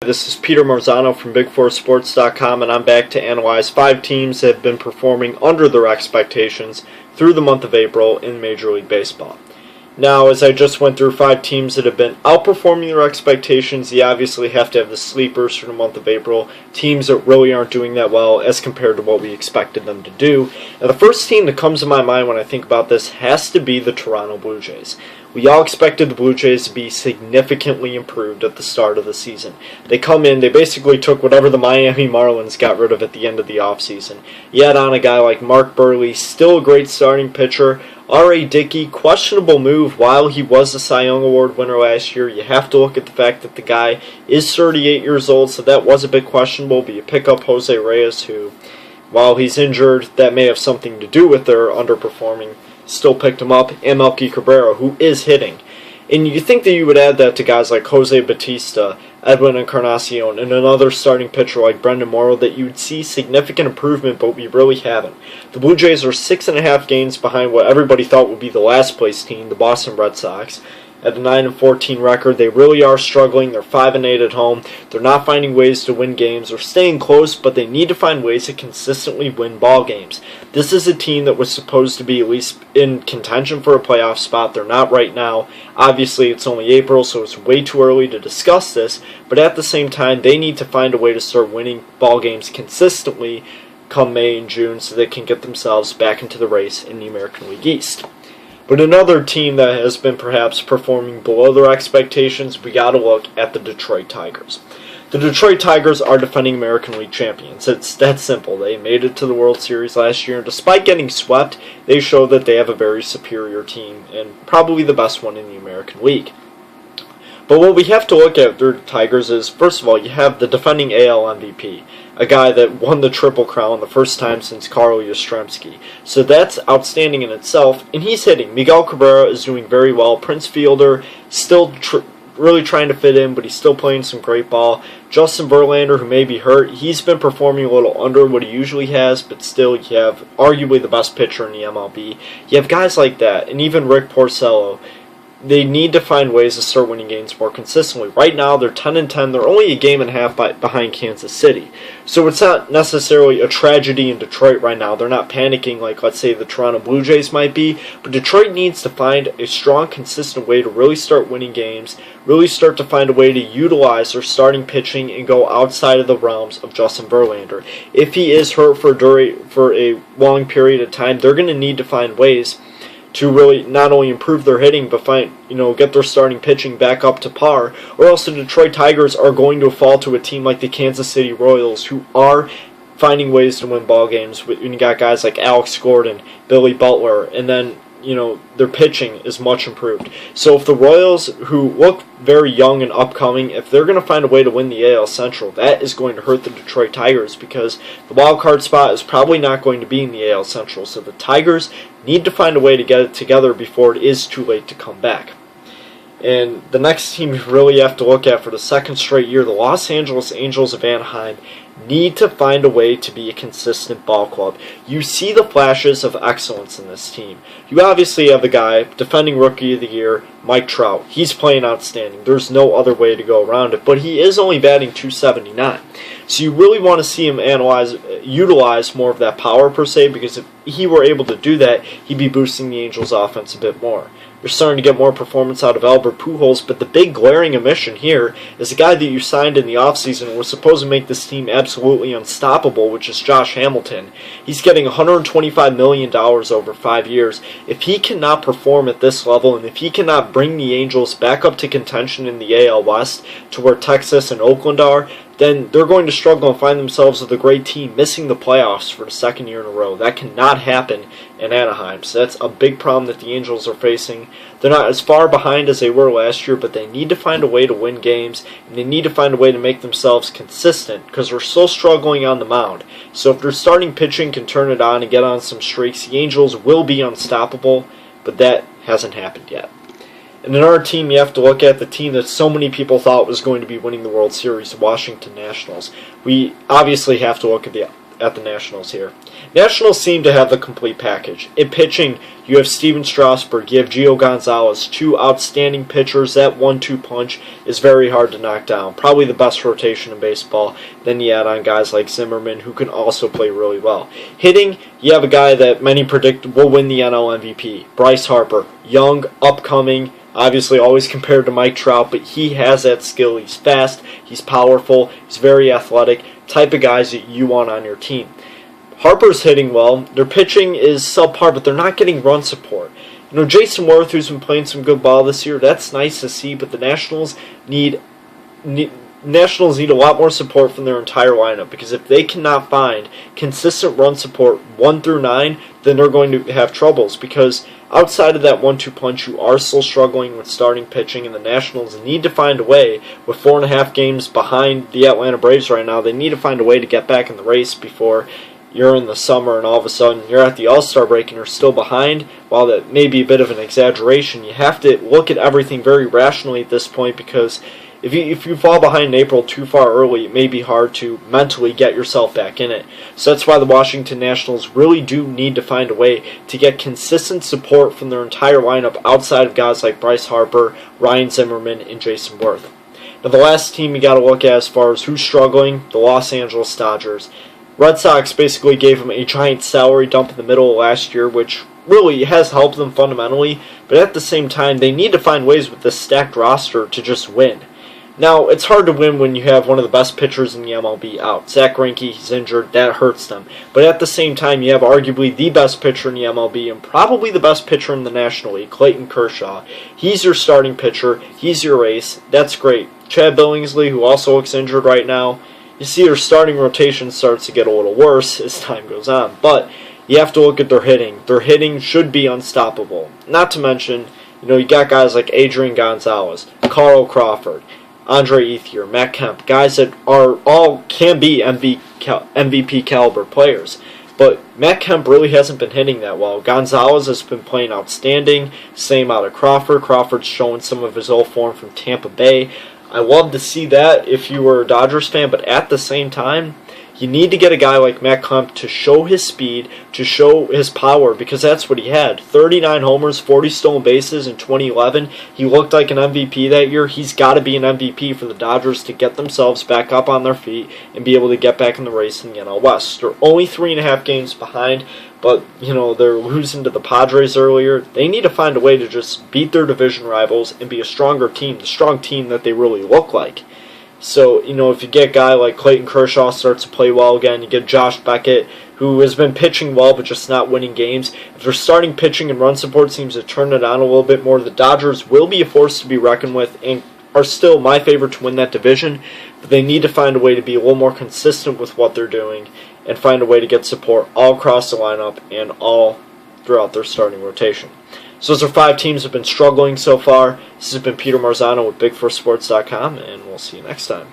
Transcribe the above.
This is Peter Marzano from Big4Sports.com, and I'm back to analyze 5 teams that have been performing under their expectations through the month of April in Major League Baseball. Now, as I just went through 5 teams that have been outperforming their expectations, you obviously have to have the sleepers for the month of April, teams that really aren't doing that well as compared to what we expected them to do. Now, the first team that comes to my mind when I think about this has to be the Toronto Blue Jays. We all expected the Blue Jays to be significantly improved at the start of the season. They come in, they basically took whatever the Miami Marlins got rid of at the end of the offseason. You add on a guy like Mark Burley, still a great starting pitcher. R.A. Dickey, questionable move while he was a Cy Young Award winner last year. You have to look at the fact that the guy is 38 years old, so that was a bit questionable. But you pick up Jose Reyes, who, while he's injured, that may have something to do with their underperforming. Still picked him up. And Melky Cabrera, who is hitting. And you think that you would add that to guys like Jose Bautista, Edwin Encarnacion, and another starting pitcher like Brendan Morrow, that you would see significant improvement, but we really haven't. The Blue Jays are 6.5 games behind what everybody thought would be the last place team, the Boston Red Sox. At a 9-14 record, they really are struggling. They're 5-8 at home. They're not finding ways to win games. They're staying close, but they need to find ways to consistently win ball games. This is a team that was supposed to be at least in contention for a playoff spot. They're not right now. Obviously, it's only April, so it's way too early to discuss this, but at the same time, they need to find a way to start winning ball games consistently come May and June so they can get themselves back into the race in the American League East. But another team that has been perhaps performing below their expectations, we got to look at the Detroit Tigers. The Detroit Tigers are defending American League champions. It's that simple. They made it to the World Series last year, and despite getting swept, they show that they have a very superior team and probably the best one in the American League. But what we have to look at the Tigers is, first of all, you have the defending AL MVP, a guy that won the Triple Crown the first time since Carl Yastrzemski. So that's outstanding in itself, and he's hitting. Miguel Cabrera is doing very well. Prince Fielder still really trying to fit in, but he's still playing some great ball. Justin Verlander, who may be hurt, he's been performing a little under what he usually has, but still you have arguably the best pitcher in the MLB. You have guys like that, and even Rick Porcello. They need to find ways to start winning games more consistently. Right now, they're 10-10. They're only a game and a half behind Kansas City. So it's not necessarily a tragedy in Detroit right now. They're not panicking like, let's say, the Toronto Blue Jays might be. But Detroit needs to find a strong, consistent way to really start winning games, really start to find a way to utilize their starting pitching and go outside of the realms of Justin Verlander. If he is hurt for a long period of time, they're going to need to find ways to really not only improve their hitting, but get their starting pitching back up to par, or else the Detroit Tigers are going to fall to a team like the Kansas City Royals, who are finding ways to win ball games. When you got guys like Alex Gordon, Billy Butler, and then their pitching is much improved. So if the Royals, who look very young and upcoming, if they're going to find a way to win the AL Central, that is going to hurt the Detroit Tigers, because the wild card spot is probably not going to be in the AL Central. So the Tigers need to find a way to get it together before it is too late to come back. And the next team you really have to look at for the second straight year, the Los Angeles Angels of Anaheim, need to find a way to be a consistent ball club. You see the flashes of excellence in this team. You obviously have the guy, defending Rookie of the Year, Mike Trout. He's playing outstanding. There's no other way to go around it, but he is only batting .279. So you really want to see him utilize more of that power per se, because if he were able to do that, he'd be boosting the Angels' offense a bit more. You're starting to get more performance out of Albert Pujols, but the big glaring omission here is a guy that you signed in the offseason and was supposed to make this team absolutely unstoppable, which is Josh Hamilton. He's getting $125 million over 5 years. If he cannot perform at this level, and if he cannot bring the Angels back up to contention in the AL West to where Texas and Oakland are, then they're going to struggle and find themselves with a great team missing the playoffs for the second year in a row. That cannot happen in Anaheim. So that's a big problem that the Angels are facing. They're not as far behind as they were last year, but they need to find a way to win games, and they need to find a way to make themselves consistent, because they're still struggling on the mound. So if their starting pitching can turn it on and get on some streaks, the Angels will be unstoppable, but that hasn't happened yet. And another team you have to look at, the team that so many people thought was going to be winning the World Series, the Washington Nationals. We obviously have to look at the at the Nationals here. Nationals seem to have the complete package. In pitching, you have Steven Strasburg, you have Gio Gonzalez, two outstanding pitchers. That 1-2 punch is very hard to knock down. Probably the best rotation in baseball. Then you add on guys like Zimmerman, who can also play really well. Hitting, you have a guy that many predict will win the NL MVP, Bryce Harper. Young, upcoming, obviously always compared to Mike Trout, but he has that skill. He's fast, he's powerful, he's very athletic, type of guys that you want on your team. Harper's hitting well. Their pitching is subpar, but they're not getting run support. You know, Jason Worth, who's been playing some good ball this year, that's nice to see, but the Nationals need a lot more support from their entire lineup, because if they cannot find consistent run support 1 through 9, then they're going to have troubles, because outside of that 1-2 punch, you are still struggling with starting pitching, and the Nationals need to find a way, with 4.5 games behind the Atlanta Braves right now, they need to find a way to get back in the race before you're in the summer and all of a sudden you're at the All-Star break and you're still behind. While that may be a bit of an exaggeration, you have to look at everything very rationally at this point, because if you fall behind in April too far early, it may be hard to mentally get yourself back in it. So that's why the Washington Nationals really do need to find a way to get consistent support from their entire lineup outside of guys like Bryce Harper, Ryan Zimmerman, and Jason Worth. Now the last team you got to look at as far as who's struggling, the Los Angeles Dodgers. Red Sox basically gave them a giant salary dump in the middle of last year, which really has helped them fundamentally, but at the same time, they need to find ways with this stacked roster to just win. Now, it's hard to win when you have one of the best pitchers in the MLB out. Zach Greinke, he's injured, that hurts them. But at the same time, you have arguably the best pitcher in the MLB and probably the best pitcher in the National League, Clayton Kershaw. He's your starting pitcher, he's your ace, that's great. Chad Billingsley, who also looks injured right now, you see their starting rotation starts to get a little worse as time goes on. But you have to look at their hitting. Their hitting should be unstoppable. Not to mention, you got guys like Adrian Gonzalez, Carl Crawford, Andre Ethier, Matt Kemp, guys that can be MVP caliber players. But Matt Kemp really hasn't been hitting that well. Gonzalez has been playing outstanding. Same out of Crawford. Crawford's showing some of his old form from Tampa Bay. I love to see that if you were a Dodgers fan, but at the same time, you need to get a guy like Matt Kemp to show his speed, to show his power, because that's what he had. 39 homers, 40 stolen bases in 2011. He looked like an MVP that year. He's got to be an MVP for the Dodgers to get themselves back up on their feet and be able to get back in the race in the NL West. They're only 3.5 games behind, but they're losing to the Padres earlier. They need to find a way to just beat their division rivals and be a stronger team, the strong team that they really look like. So, if you get a guy like Clayton Kershaw starts to play well again, you get Josh Beckett, who has been pitching well but just not winning games. If their starting pitching and run support seems to turn it on a little bit more, the Dodgers will be a force to be reckoned with and are still my favorite to win that division. But they need to find a way to be a little more consistent with what they're doing and find a way to get support all across the lineup and all throughout their starting rotation. So those are 5 teams that have been struggling so far. This has been Peter Marzano with BigForSports.com, and we'll see you next time.